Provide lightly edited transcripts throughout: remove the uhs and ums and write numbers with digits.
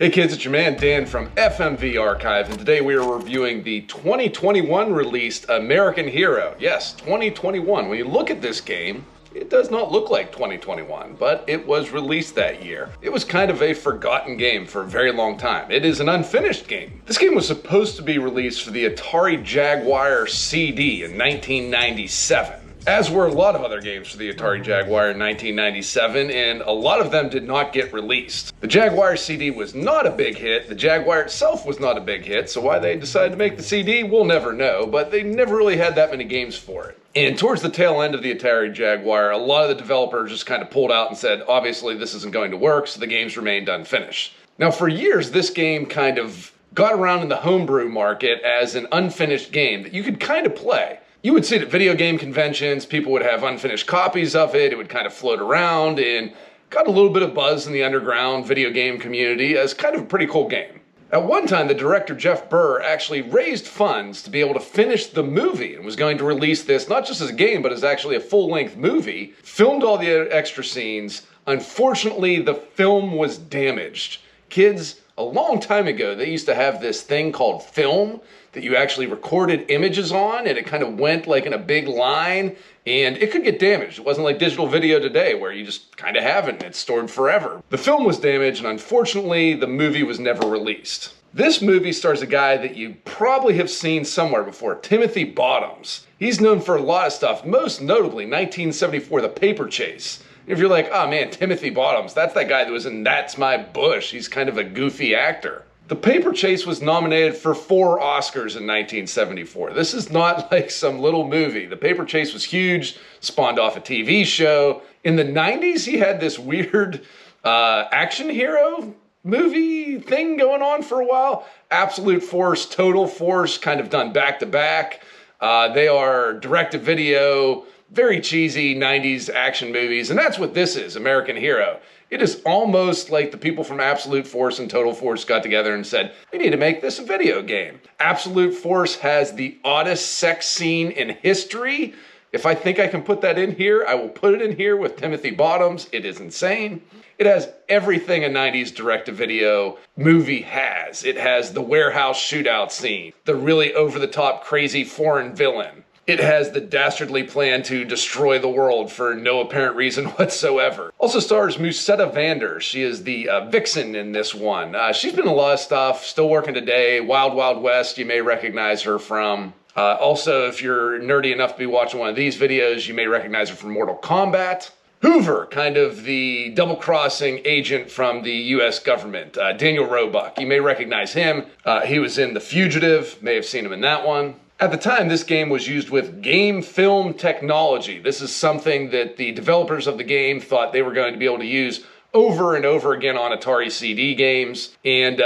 Hey kids, it's your man Dan from FMV Archive, and today we are reviewing the 2021 released American Hero. Yes, 2021. When you look at this game, it does not look like 2021, but it was released that year. It was kind of a forgotten game for a very long time. It is an unfinished game. This game was supposed to be released for the Atari Jaguar CD in 1997. As were a lot of other games for the Atari Jaguar in 1997, and a lot of them did not get released. The Jaguar CD was not a big hit, the Jaguar itself was not a big hit, so why they decided to make the CD, we'll never know, but they never really had that many games for it. And towards the tail end of the Atari Jaguar, a lot of the developers just kind of pulled out and said, obviously this isn't going to work, so the games remained unfinished. Now for years, this game kind of got around in the homebrew market as an unfinished game that you could kind of play. You would see it at video game conventions, people would have unfinished copies of it, it would kind of float around and got a little bit of buzz in the underground video game community as kind of a pretty cool game. At one time, the director Jeff Burr actually raised funds to be able to finish the movie and was going to release this not just as a game, but as actually a full-length movie, filmed all the extra scenes. Unfortunately, the film was damaged. Kids, a long time ago, they used to have this thing called film that you actually recorded images on, and it kind of went like in a big line, and it could get damaged. It wasn't like digital video today where you just kind of have it and it's stored forever. The film was damaged, and unfortunately, the movie was never released. This movie stars a guy that you probably have seen somewhere before, Timothy Bottoms. He's known for a lot of stuff, most notably 1974, The Paper Chase. If you're like, oh man, Timothy Bottoms, that's that guy that was in That's My Bush. He's kind of a goofy actor. The Paper Chase was nominated for 4 Oscars in 1974. This is not like some little movie. The Paper Chase was huge, spawned off a TV show. In the 90s, he had this weird action hero movie thing going on for a while. Absolute Force, Total Force, kind of done back to back. They are direct-to-video, very cheesy 90s action movies, and that's what this is, American Hero. It is almost like the people from Absolute Force and Total Force got together and said, we need to make this a video game. Absolute Force has the oddest sex scene in history. If I think I can put that in here, I will put it in here with Timothy Bottoms. It is insane. It has everything a 90s direct-to-video movie has. It has the warehouse shootout scene, the really over-the-top crazy foreign villain. It has the dastardly plan to destroy the world for no apparent reason whatsoever. Also stars Musetta Vander. She is the vixen in this one. She's been in a lot of stuff, still working today. Wild Wild West, you may recognize her from. Also, if you're nerdy enough to be watching one of these videos, you may recognize her from Mortal Kombat. Hoover, kind of the double-crossing agent from the U.S. government. Daniel Roebuck, you may recognize him. He was in The Fugitive, may have seen him in that one. At the time, this game was used with game film technology. This is something that the developers of the game thought they were going to be able to use over and over again on Atari CD games, and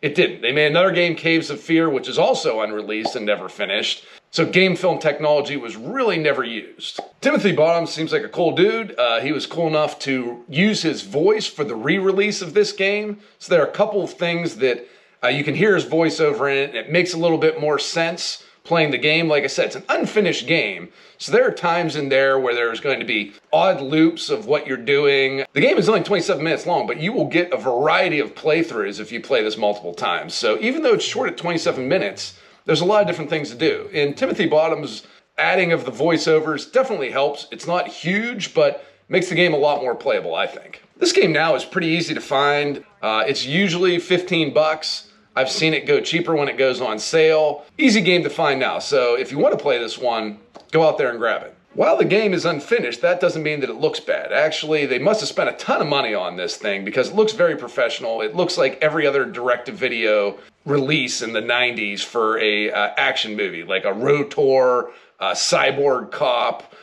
it didn't. They made another game, Caves of Fear, which is also unreleased and never finished. So game film technology was really never used. Timothy Bottoms seems like a cool dude. He was cool enough to use his voice for the re-release of this game. So there are a couple of things that you can hear his voice over in it, and it makes a little bit more sense playing the game. Like I said, it's an unfinished game, so there are times in there where there's going to be odd loops of what you're doing. The game is only 27 minutes long, but you will get a variety of playthroughs if you play this multiple times. So even though it's short at 27 minutes, there's a lot of different things to do. And Timothy Bottoms' adding of the voiceovers definitely helps. It's not huge, but makes the game a lot more playable, I think. This game now is pretty easy to find. It's usually 15 bucks. I've seen it go cheaper when it goes on sale. Easy game to find now, so if you want to play this one, go out there and grab it. While the game is unfinished, that doesn't mean that it looks bad. Actually, they must have spent a ton of money on this thing because it looks very professional. It looks like every other direct-to-video release in the 90s for a action movie, like a Rotor, Cyborg Cop,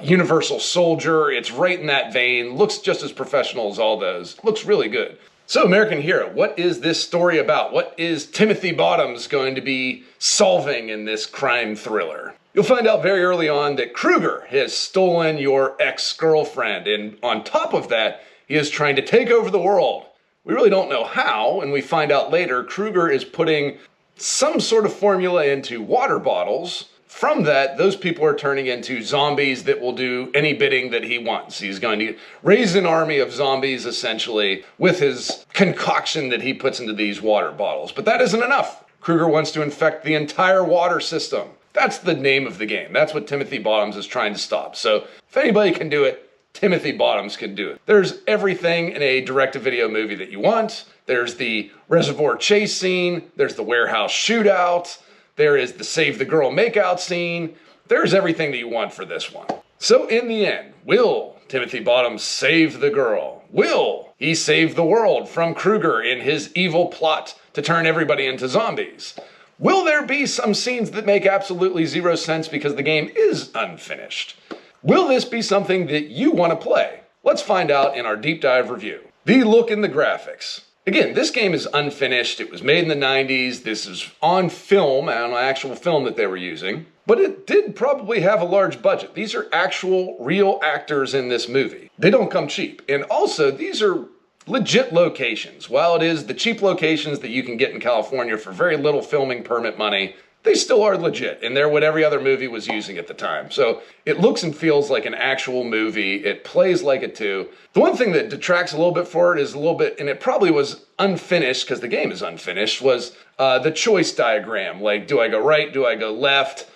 Universal Soldier. It's right in that vein. Looks just as professional as all those. Looks really good. So American Hero, what is this story about? What is Timothy Bottoms going to be solving in this crime thriller? You'll find out very early on that Kruger has stolen your ex-girlfriend, and on top of that, he is trying to take over the world. We really don't know how, and we find out later Kruger is putting some sort of formula into water bottles from that, those people are turning into zombies that will do any bidding that he wants. He's going to raise an army of zombies, essentially, with his concoction that he puts into these water bottles. But that isn't enough. Kruger wants to infect the entire water system. That's the name of the game. That's what Timothy Bottoms is trying to stop. So if anybody can do it, Timothy Bottoms can do it. There's everything in a direct-to-video movie that you want. There's the reservoir chase scene. There's the warehouse shootout. There is the save the girl makeout scene. There's everything that you want for this one. So in the end, will Timothy Bottoms save the girl? Will he save the world from Kruger in his evil plot to turn everybody into zombies? Will there be some scenes that make absolutely zero sense because the game is unfinished? Will this be something that you want to play? Let's find out in our deep dive review. The look and the graphics. Again, this game is unfinished. It was made in the 90s. This is on film, on actual film that they were using. But it did probably have a large budget. These are actual, real actors in this movie. They don't come cheap. And also, these are legit locations. While it is the cheap locations that you can get in California for very little filming permit money, they still are legit, and they're what every other movie was using at the time. So it looks and feels like an actual movie. It plays like it too. The one thing that detracts a little bit for it is a little bit, and it probably was unfinished because the game is unfinished, was the choice diagram. Like, do I go right? Do I go left?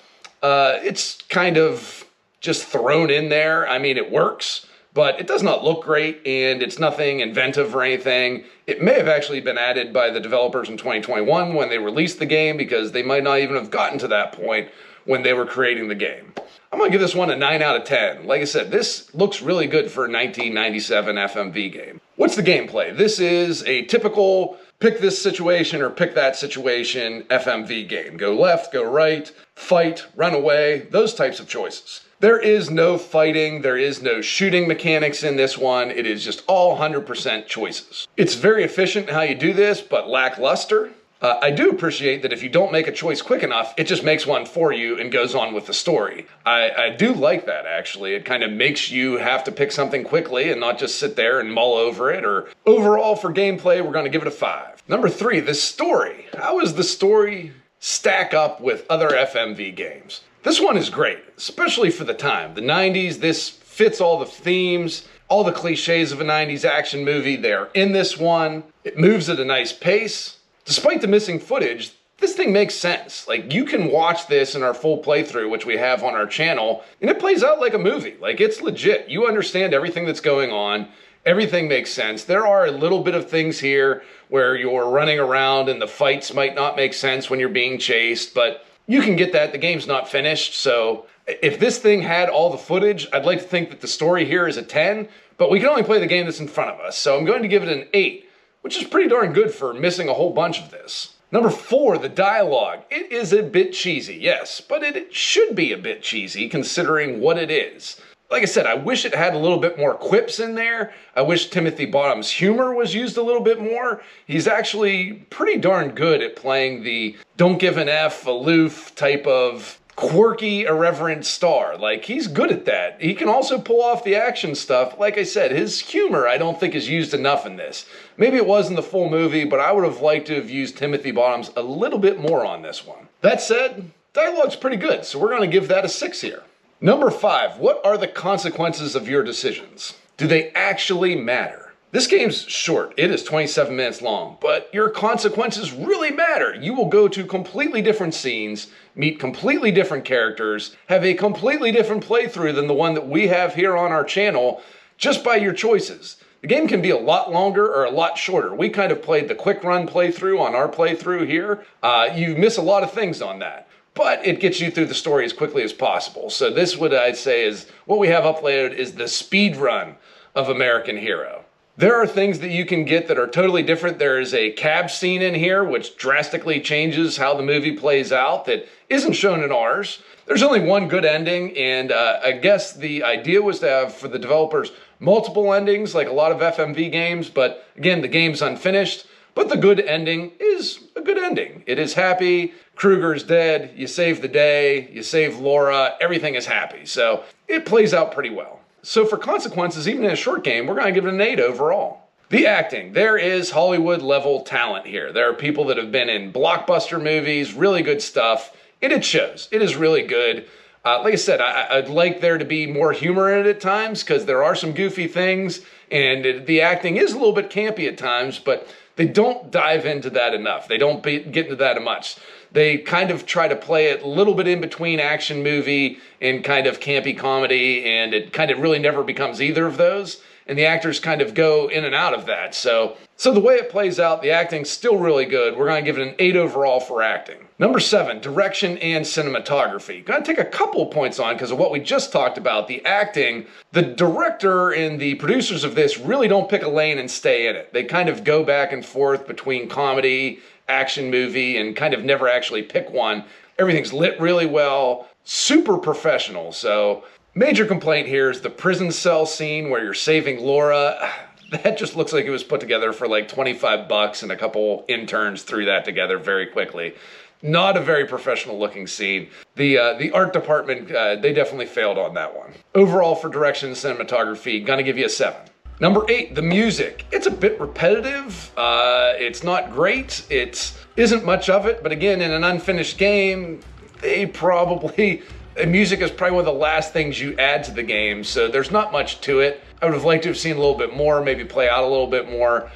It's kind of just thrown in there. I mean, it works, but it does not look great, and it's nothing inventive or anything. It may have actually been added by the developers in 2021 when they released the game, because they might not even have gotten to that point when they were creating the game. I'm going to give this one a 9 out of 10. Like I said, this looks really good for a 1997 FMV game. What's the gameplay? This is a typical pick this situation or pick that situation FMV game. Go left, go right, fight, run away, those types of choices. There is no fighting, there is no shooting mechanics in this one. It is just all 100% choices. It's very efficient in how you do this, but lackluster. I do appreciate that if you don't make a choice quick enough, it just makes one for you and goes on with the story. I do like that, actually. It kind of makes you have to pick something quickly and not just sit there and mull over it. Or overall, for gameplay, we're going to give it a 5. Number 3, the story. How does the story stack up with other FMV games? This one is great, especially for the time. The 90s, this fits all the themes, all the cliches of a 90s action movie. They're in this one. It moves at a nice pace. Despite the missing footage, this thing makes sense. Like, you can watch this in our full playthrough, which we have on our channel, and it plays out like a movie. Like, it's legit. You understand everything that's going on. Everything makes sense. There are a little bit of things here where you're running around and the fights might not make sense when you're being chased, but you can get that. The game's not finished, so if this thing had all the footage, I'd like to think that the story here is a 10, but we can only play the game that's in front of us, so I'm going to give it an 8, which is pretty darn good for missing a whole bunch of this. Number 4, the dialogue. It is a bit cheesy, yes, but it should be a bit cheesy considering what it is. Like I said, I wish it had a little bit more quips in there. I wish Timothy Bottoms' humor was used a little bit more. He's actually pretty darn good at playing the don't give an F, aloof type of quirky, irreverent star. Like, he's good at that. He can also pull off the action stuff. Like I said, his humor I don't think is used enough in this. Maybe it was in the full movie, but I would have liked to have used Timothy Bottoms a little bit more on this one. That said, dialogue's pretty good, so we're going to give that a 6 here. Number 5, what are the consequences of your decisions? Do they actually matter? This game's short. It is 27 minutes long, but your consequences really matter. You will go to completely different scenes, meet completely different characters, have a completely different playthrough than the one that we have here on our channel just by your choices. The game can be a lot longer or a lot shorter. We kind of played the quick run playthrough on our playthrough here. You miss a lot of things on that, but it gets you through the story as quickly as possible. So this, what I'd say is, what we have uploaded is the speed run of American Hero. There are things that you can get that are totally different. There is a cab scene in here which drastically changes how the movie plays out that isn't shown in ours. There's only one good ending, and I guess the idea was to have, for the developers, multiple endings like a lot of FMV games, but again, the game's unfinished. But the good ending is a good ending. It is happy. Kruger's dead. You save the day. You save Laura. Everything is happy. So it plays out pretty well. So for consequences, even in a short game, we're going to give it an 8 overall. The acting. There is Hollywood level talent here. There are people that have been in blockbuster movies, really good stuff, and it shows. It is really good. Like I said, I'd like there to be more humor in it at times because there are some goofy things, and the acting is a little bit campy at times, but they don't dive into that enough. They don't get into that much. They kind of try to play it a little bit in between action movie and kind of campy comedy, and it kind of really never becomes either of those. And the actors kind of go in and out of that. So the way it plays out, the acting's still really good. We're going to give it an 8 overall for acting. Number 7, direction and cinematography. Going to take a couple of points on because of what we just talked about, the acting. The director and the producers of this really don't pick a lane and stay in it. They kind of go back and forth between comedy, action movie, and kind of never actually pick one. Everything's lit really well, super professional. So major complaint here is the prison cell scene where you're saving Laura. That just looks like it was put together for like $25 and a couple interns threw that together very quickly. Not a very professional looking scene. The art department, they definitely failed on that one. Overall for direction and cinematography, gonna give you a 7. Number 8, the music. It's a bit repetitive. It's not great. It isn't much of it, but again, in an unfinished game, music is probably one of the last things you add to the game, so there's not much to it. I would have liked to have seen a little bit more, maybe play out a little bit more.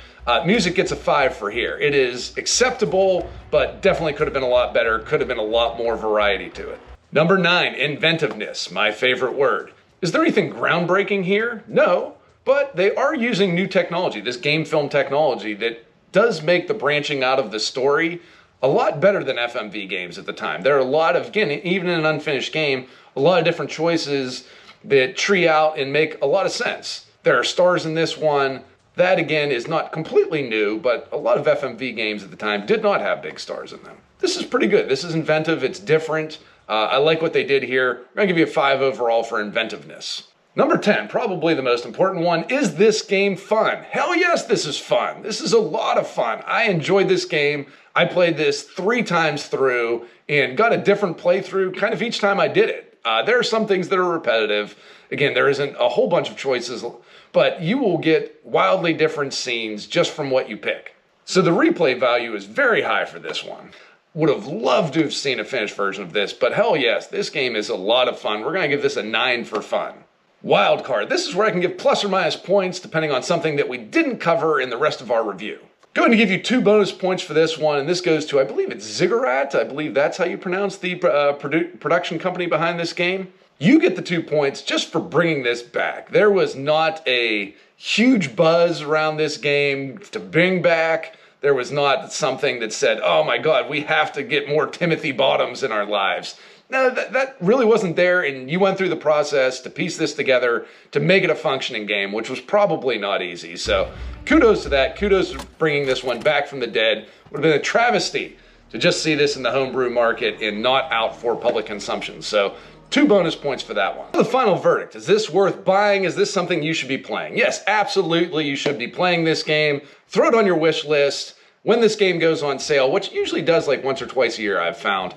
Music gets a 5 for here. It is acceptable, but definitely could have been a lot better. Could have been a lot more variety to it. Number 9, inventiveness, my favorite word. Is there anything groundbreaking here? No, but they are using new technology, this game film technology that does make the branching out of the story a lot better than FMV games at the time. There are a lot of, again, even in an unfinished game, a lot of different choices that tree out and make a lot of sense. There are stars in this one. That, again, is not completely new, but a lot of FMV games at the time did not have big stars in them. This is pretty good. This is inventive. It's different. I like what they did here. I'm going to give you a 5 overall for inventiveness. Number 10, probably the most important one, is this game fun? Hell yes, this is fun. This is a lot of fun. I enjoyed this game. I played this 3 times through and got a different playthrough kind of each time I did it. There are some things that are repetitive. Again, there isn't a whole bunch of choices, but you will get wildly different scenes just from what you pick. So the replay value is very high for this one. Would have loved to have seen a finished version of this, but hell yes, this game is a lot of fun. We're going to give this a 9 for fun. Wild card. This is where I can give plus or minus points depending on something that we didn't cover in the rest of our review. Going to give you 2 bonus points for this one, and this goes to, I believe it's Ziggurat. I believe that's how you pronounce the production company behind this game. You get the 2 points just for bringing this back. There was not a huge buzz around this game to bring back. There was not something that said, oh my God, we have to get more Timothy Bottoms in our lives. No, that really wasn't there, and you went through the process to piece this together to make it a functioning game, which was probably not easy. So kudos to that. Kudos to bringing this one back from the dead. Would have been a travesty to just see this in the homebrew market and not out for public consumption. So 2 bonus points for that one. The final verdict. Is this worth buying? Is this something you should be playing? Yes, absolutely you should be playing this game. Throw it on your wish list. When this game goes on sale, which usually does like once or twice a year I've found,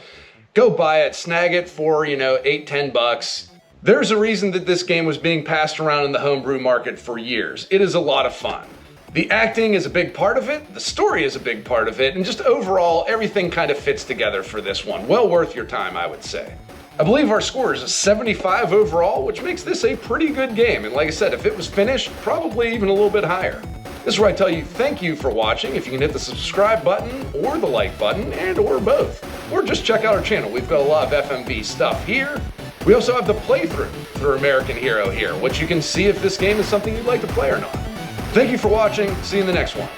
go buy it, snag it for, $8-10. There's a reason that this game was being passed around in the homebrew market for years. It is a lot of fun. The acting is a big part of it, the story is a big part of it, and just overall, everything kind of fits together for this one. Well worth your time, I would say. I believe our score is a 75 overall, which makes this a pretty good game. And like I said, if it was finished, probably even a little bit higher. This is where I tell you thank you for watching. If you can hit the subscribe button or the like button or both, or just check out our channel. We've got a lot of FMV stuff here. We also have the playthrough for American Hero here, which you can see if this game is something you'd like to play or not. Thank you for watching. See you in the next one.